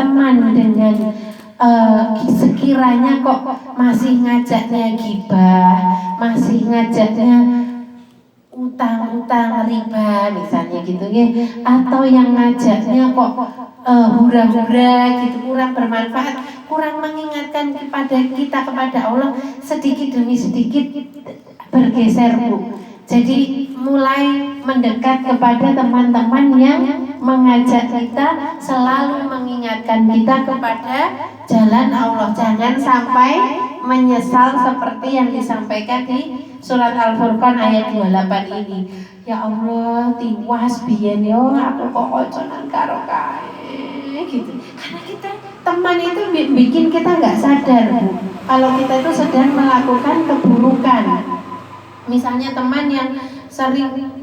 berteman dengan sekiranya kok masih ngajaknya gibah, masih ngajaknya utang-utang riba misalnya gitu ya, atau yang ngajaknya kok hura-hura gitu, kurang bermanfaat, kurang mengingatkan kepada Allah, sedikit demi sedikit bergeser Bu. Jadi mulai mendekat kepada teman-teman yang mengajak kita, selalu mengingatkan kita kepada jalan Allah. Jangan sampai menyesal seperti yang disampaikan di surat Al-Furqan ayat 28 ini. Ya Allah, tiwas biyen yo aku kok oconan karo kae gitu. Karena kita teman itu bikin kita nggak sadar Bu, kalau kita itu sedang melakukan keburukan. Misalnya teman yang sering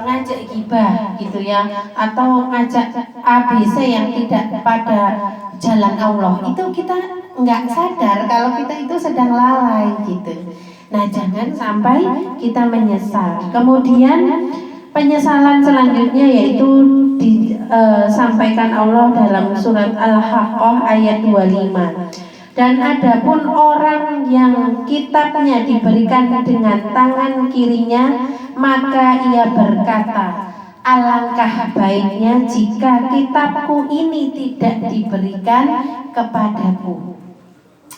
ngajak gibah gitu ya, atau ngajak ABC yang tidak pada jalan Allah, itu kita nggak sadar kalau kita itu sedang lalai gitu. Nah, jangan sampai kita menyesal. Kemudian penyesalan selanjutnya yaitu disampaikan Allah dalam surat Al-Haqqah ayat 25. Dan adapun orang yang kitabnya diberikan dengan tangan kirinya, maka ia berkata, alangkah baiknya jika kitabku ini tidak diberikan kepadaku.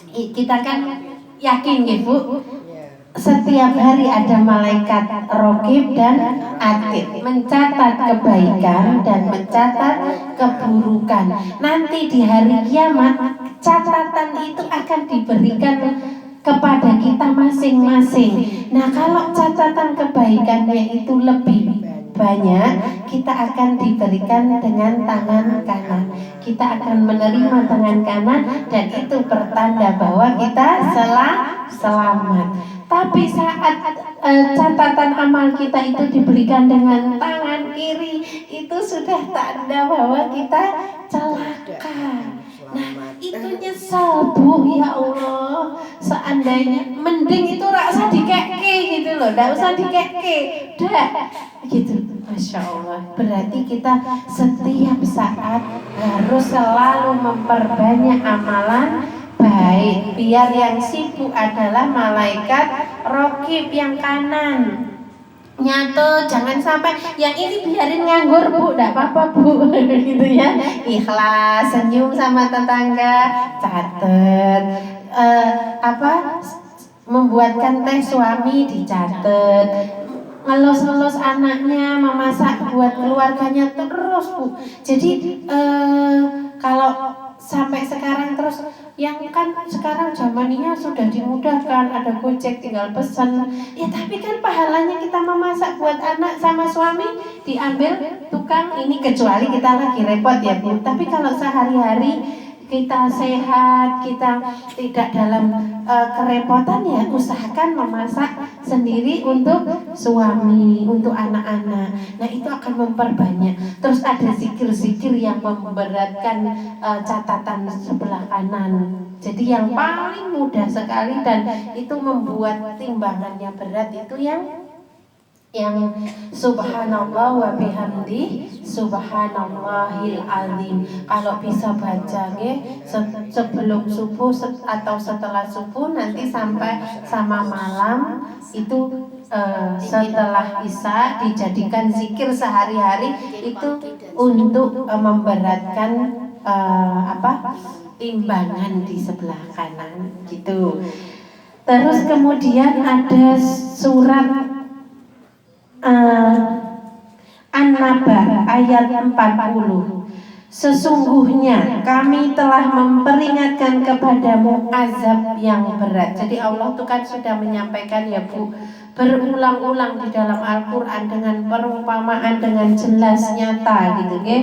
Kita kan yakin ya Bu, setiap hari ada malaikat raqib dan atid, mencatat kebaikan dan mencatat keburukan. Nanti di hari kiamat catatan itu akan diberikan kepada kita masing-masing. Nah, kalau catatan kebaikannya itu lebih banyak, kita akan diberikan dengan tangan kanan. Kita akan menerima tangan kanan, dan itu pertanda bahwa kita selamat. Tapi saat catatan amal kita itu diberikan dengan tangan kiri, itu sudah tanda bahwa kita celaka. Nah, itu nyesel Bu, ya Allah. Seandainya mending itu rasa dikeke gitu loh, nggak usah dikeke, dah gitu. Masya Allah. Berarti kita setiap saat harus selalu memperbanyak amalan baik, biar yang sibuk adalah malaikat raqib yang kanan. Nyato, jangan sampai yang ini biarin nganggur Bu, enggak apa-apa Bu gitu ya. Ikhlas, senyum sama tetangga, catet. Membuatkan teh suami dicatet, ngelus-ngelus anaknya, memasak buat keluarganya terus Bu. Jadi kalau sampai sekarang terus, yang kan sekarang zamannya sudah dimudahkan, ada Gojek tinggal pesan. Ya tapi kan pahalanya kita memasak buat anak sama suami diambil tukang ini, kecuali kita lagi repot ya Bu. Tapi kalau sehari-hari kita sehat, kita tidak dalam kerepotan, ya usahakan memasak sendiri untuk suami, untuk anak-anak. Nah, itu akan memperbanyak. Terus ada zikir-zikir yang memberatkan catatan sebelah kanan. Jadi yang paling mudah sekali dan itu membuat timbangannya berat itu yang subhanallah wa bihamdi subhanallahil azim. Kalau bisa baca sebelum subuh atau setelah subuh, nanti sampai sama malam itu setelah isya dijadikan zikir sehari-hari, itu untuk memberatkan timbangan di sebelah kanan gitu. Terus kemudian ada surat An-Naba ayat 40. Sesungguhnya kami telah memperingatkan kepadamu azab yang berat. Jadi Allah itu kan sudah menyampaikan ya Bu, berulang-ulang di dalam Al-Quran dengan perumpamaan dengan jelas nyata gitu ya.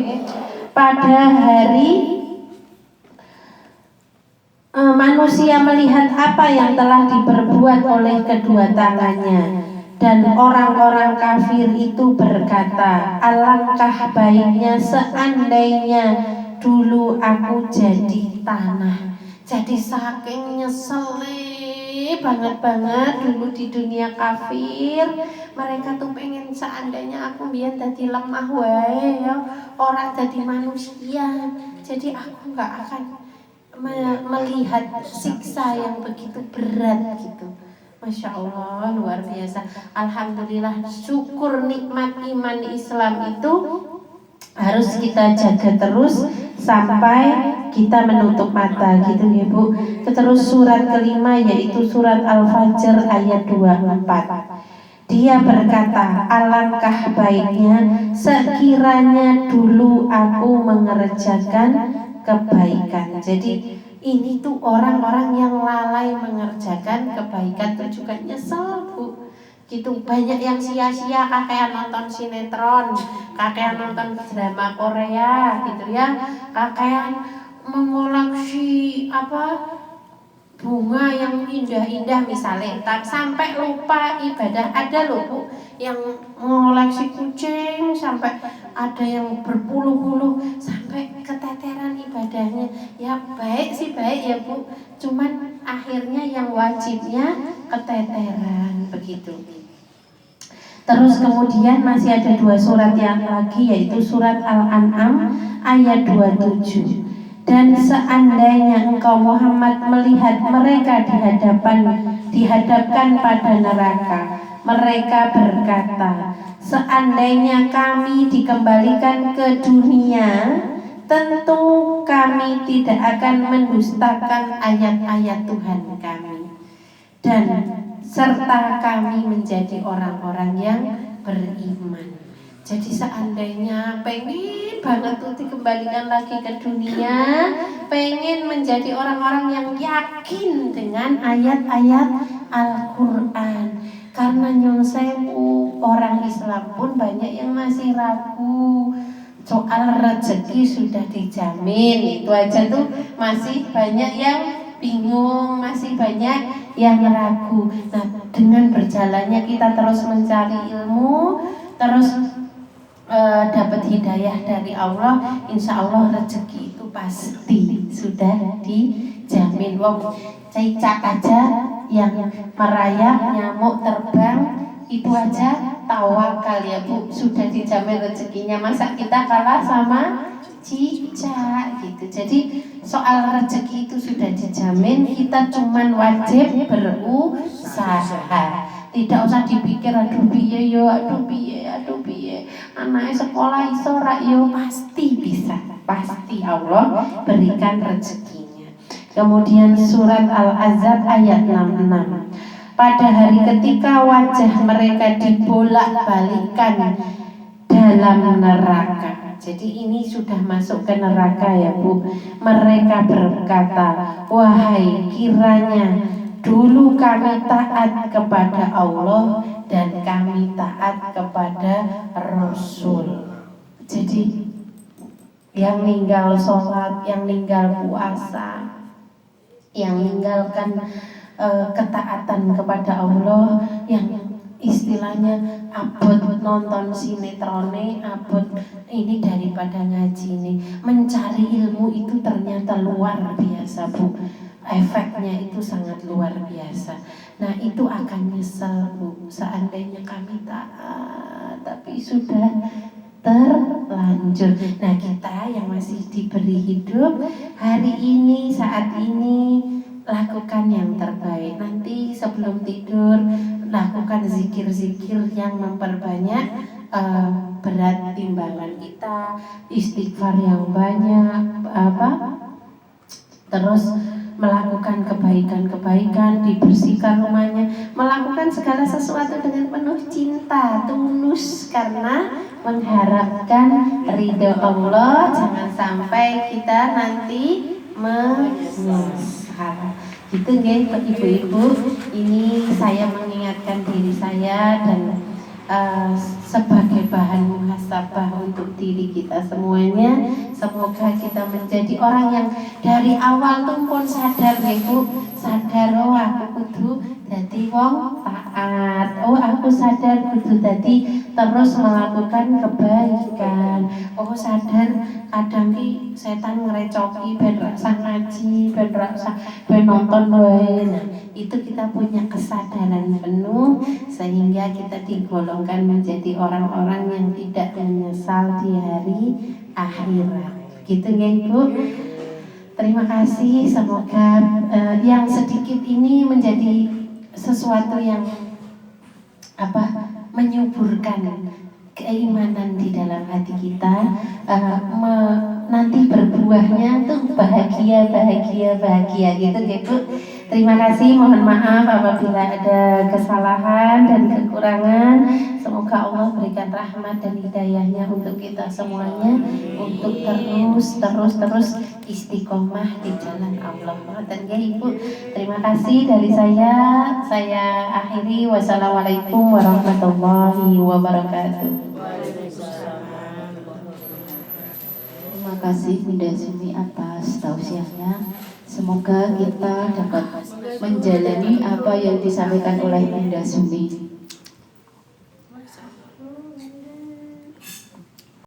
Pada hari manusia melihat apa yang telah diperbuat oleh kedua tangannya, dan orang-orang kafir itu berkata, alangkah baiknya seandainya dulu aku jadi tanah. Jadi saking nyesel banget dulu di dunia kafir, mereka tuh pengen seandainya aku biar jadi lemah wae ya, orang jadi manusia. jadi aku nggak akan melihat siksa yang begitu berat gitu. Masya Allah, luar biasa. Alhamdulillah, syukur nikmat iman Islam itu harus kita jaga terus sampai kita menutup mata gitu ya Bu. Terus surat kelima yaitu surat Al-Fajr ayat 24. Dia berkata, alangkah baiknya sekiranya dulu aku mengerjakan kebaikan. Jadi ini tuh orang-orang yang lalai mengerjakan kebaikan tuh juga nyesel Bu. Gitu, banyak yang sia-sia kakean nonton sinetron, kakean nonton drama Korea gitu ya, kakean mengoleksi bunga yang indah-indah misalnya, sampai lupa ibadah. Ada loh Bu yang mengoleksi kucing sampai ada yang berpuluh-puluh sampai keteteran ibadahnya. Ya baik sih baik ya Bu, cuman akhirnya yang wajibnya keteteran begitu. Terus kemudian masih ada 2 surat yang lagi yaitu surat Al-An'am ayat 27. Dan seandainya engkau Muhammad melihat mereka dihadapkan pada neraka, mereka berkata, seandainya kami dikembalikan ke dunia, tentu kami tidak akan mendustakan ayat-ayat Tuhan kami, dan serta kami menjadi orang-orang yang beriman. Jadi seandainya pengen banget tuh dikembalikan lagi ke dunia, pengen menjadi orang-orang yang yakin dengan ayat-ayat Al-Quran. Karena nyun sewu, orang Islam pun banyak yang masih ragu. Soal rezeki sudah dijamin, itu aja tuh masih banyak yang bingung, masih banyak yang ragu. Nah, dengan berjalannya kita terus mencari ilmu, terus dapat hidayah dari Allah, insya Allah rezeki itu pasti sudah dijamin. Wong cicak aja yang merayap, nyamuk terbang, itu aja tawakal ya Bu, sudah dijamin rezekinya. Masa kita kalah sama cicak gitu. Jadi soal rezeki itu sudah dijamin, kita cuman wajib berusaha. Tidak usah dipikir aduh piye yo, aduh piye, anaknya sekolah iso rak yo, pasti bisa, pasti Allah berikan rezekinya. Kemudian surat Al-Ahzab ayat 66. Pada hari ketika wajah mereka dibolak-balikkan dalam neraka. Jadi ini sudah masuk ke neraka ya Bu. Mereka berkata, wahai kiranya dulu kami taat kepada Allah dan kami taat kepada Rasul. Jadi yang ninggal sholat, yang ninggal puasa, yang ninggalkan ketaatan kepada Allah, yang istilahnya abot nonton sinetrone, abot ini daripada ngaji ini. Mencari ilmu itu ternyata luar biasa Bu. Efeknya itu sangat luar biasa. Nah itu akan nyesel Bu, seandainya kami taat tapi sudah terlanjur. Nah kita yang masih diberi hidup hari ini, saat ini, lakukan yang terbaik. Nanti sebelum tidur lakukan zikir-zikir yang memperbanyak berat timbangan kita, istighfar yang banyak, terus melakukan kebaikan-kebaikan, dibersihkan rumahnya, melakukan segala sesuatu dengan penuh cinta, tulus karena mengharapkan ridho Allah. Jangan sampai kita nanti menyesal. Gitu nggih Ibu-ibu, ini saya mengingatkan diri saya dan sebagai bahan muhasabah untuk diri kita semuanya. Semoga kita menjadi orang yang dari awal tuh pun sadar ya Bu, sadar oh aku kudu dadi wong taat, oh aku sadar kudu dadi terus melakukan kebaikan, oh sadar kadang ki setan ngerecoki ben rasa ngaji, ben nonton wae. Nah, itu kita punya kesadaran penuh sehingga kita digolongkan menjadi orang-orang yang tidak menyesal di hari akhirat. Gitu ya Ibu. Terima kasih, semoga yang sedikit ini menjadi sesuatu yang menyuburkan keimanan di dalam hati kita, nanti berbuahnya tuh bahagia gitu ya Bu. Terima kasih, mohon maaf apabila ada kesalahan dan kekurangan. Semoga Allah berikan rahmat dan hidayahnya untuk kita semuanya, untuk terus istiqomah di jalan Allah. Dan ya Ibu, terima kasih dari saya akhiri. Wassalamualaikum warahmatullahi wabarakatuh. Terima kasih Bunda Sumi atas tausiahnya. Semoga kita dapat menjalani apa yang disampaikan oleh Bunda Sumi.